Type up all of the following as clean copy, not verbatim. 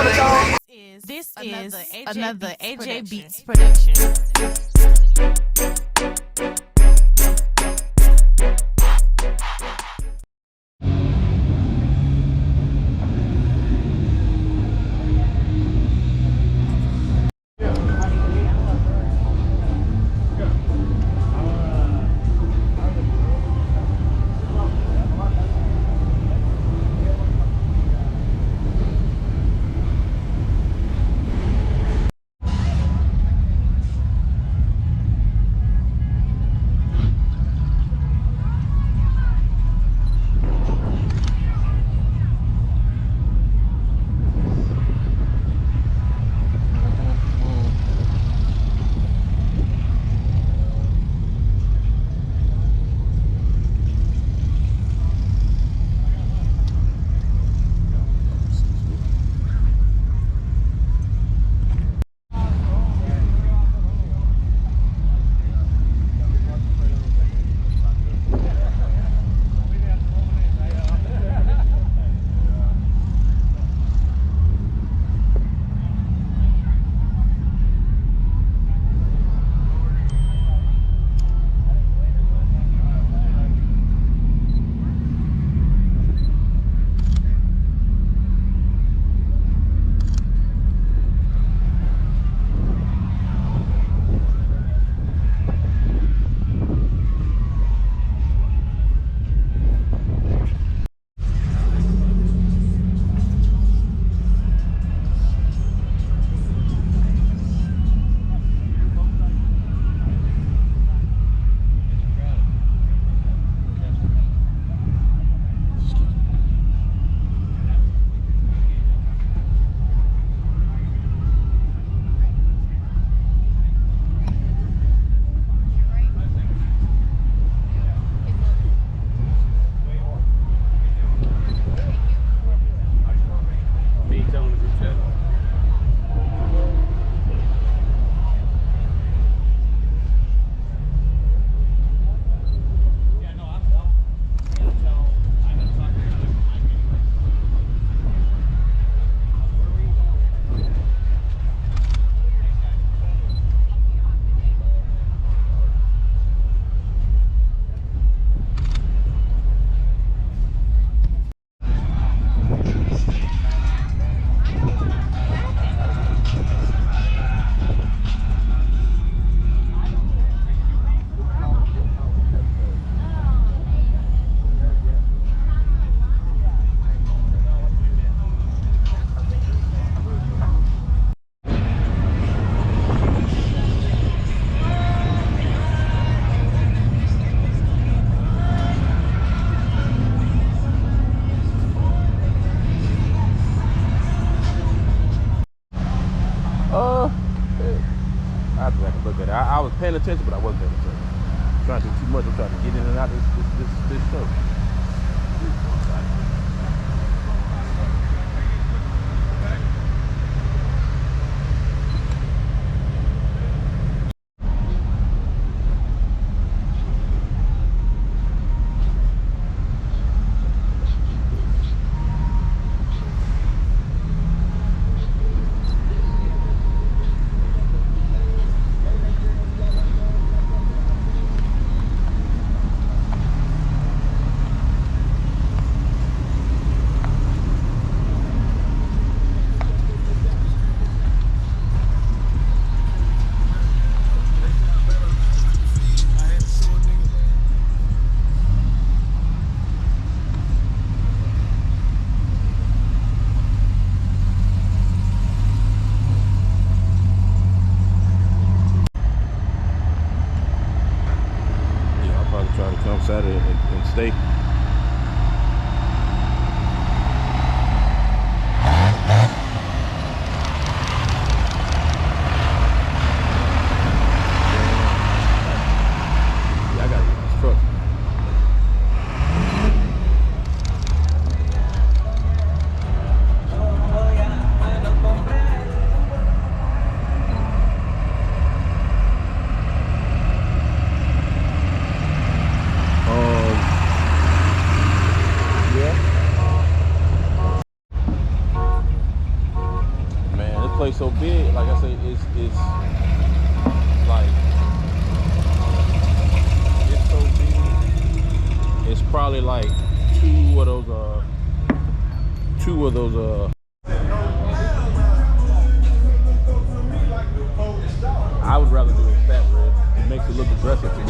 This is another AJ Beats production. I was paying attention, but I wasn't paying attention. I'm trying to do too much. I'm trying to get in and out of this show. Saturday and stay. Yeah, I gotta get this truck. place so big, like I said, it's like it's so big. It's probably like two of those. I would rather do a fat red. It makes it look aggressive to me.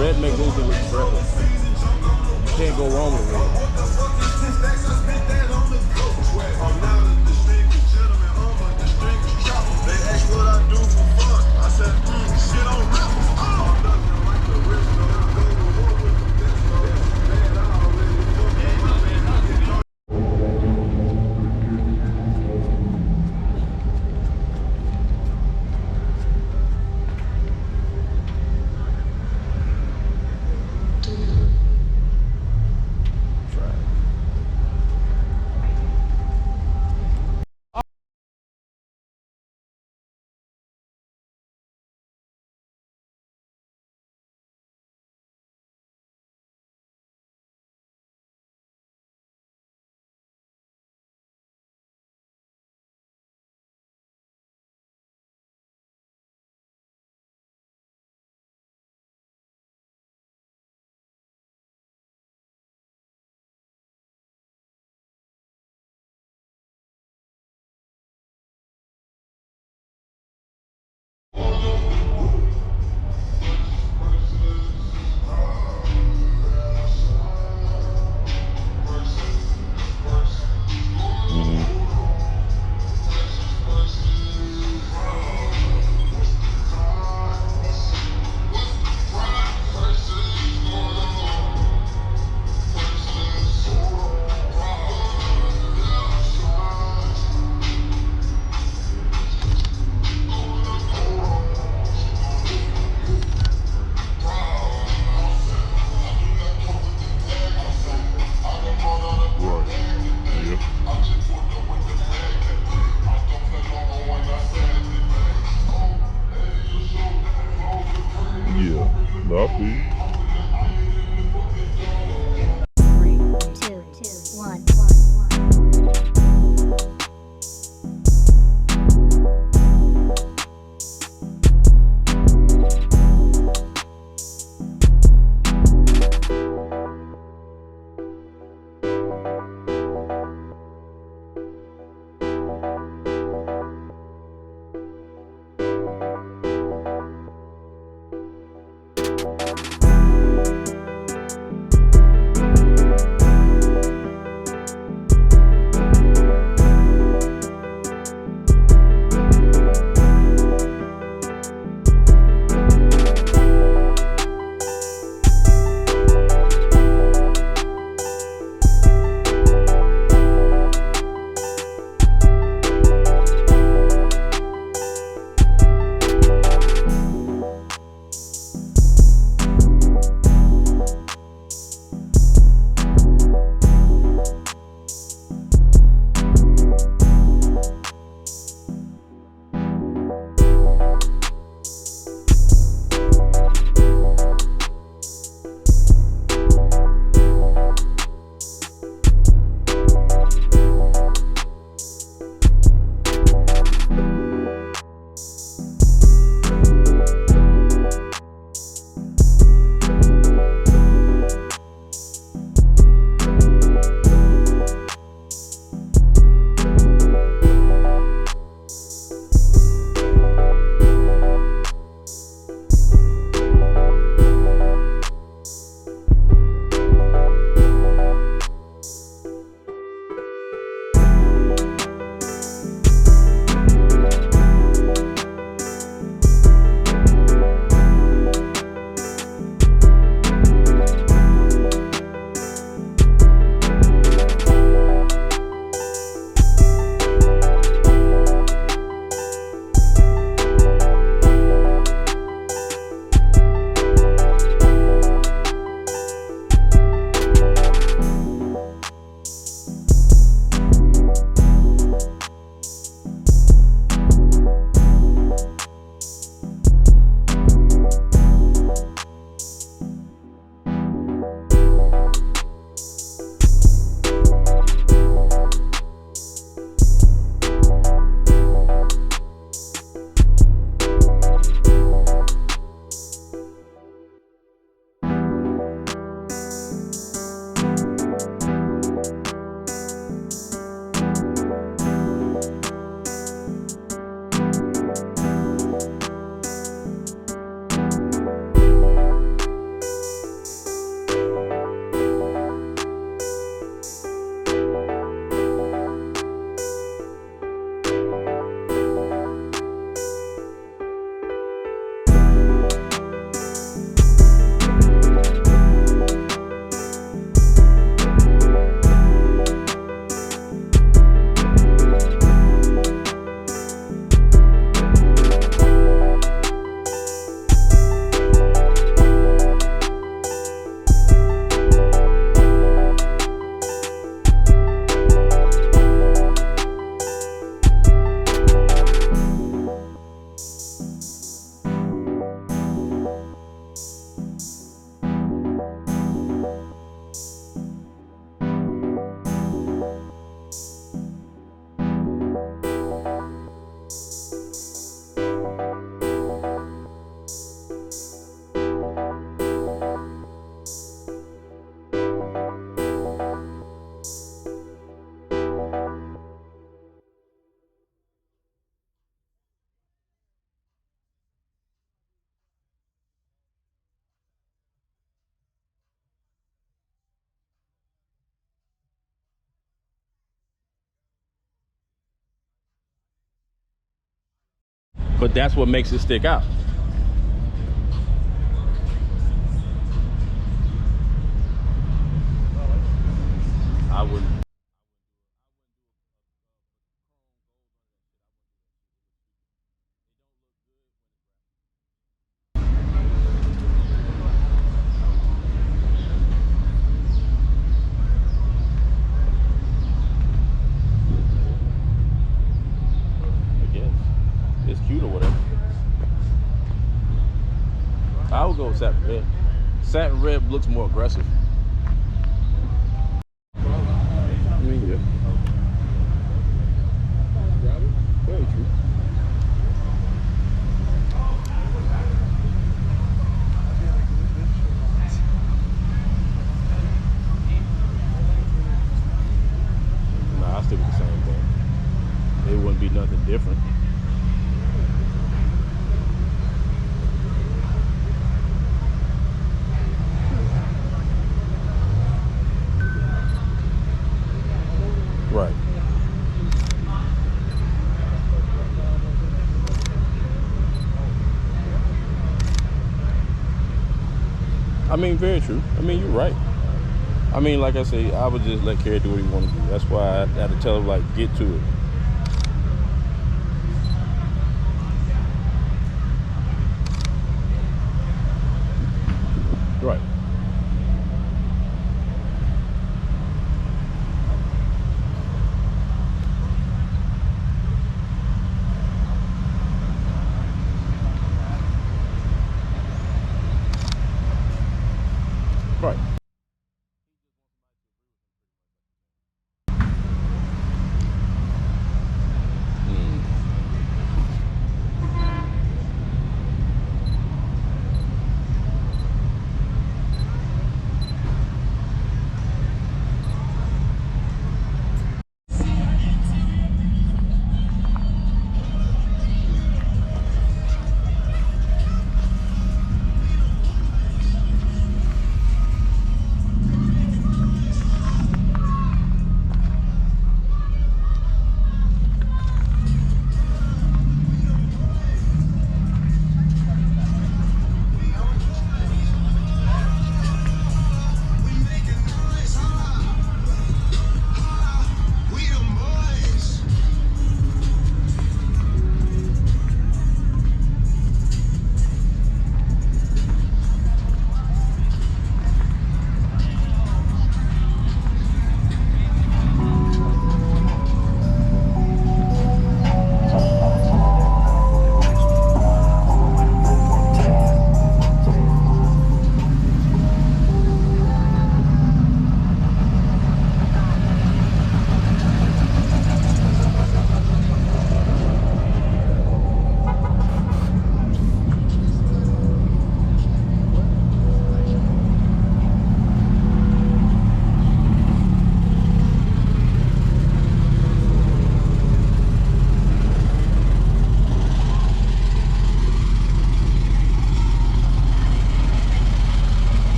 Red makes anything look aggressive. You can't go wrong with red. But that's what makes it stick out. I wouldn't. It's cute or whatever. I would go with satin red. Satin red looks more aggressive. I mean, yeah. Very true. Nah, I stick with the same thing. It wouldn't be nothing different. Right. I mean, very true. I mean, you're right. I mean, like I say, I would just let Kerry do what he wants to do. That's why I had to tell him, like, get to it. Right. Right.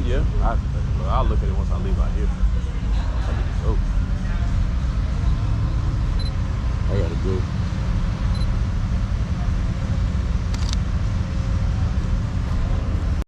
Yeah, I'll look at it once I leave out here.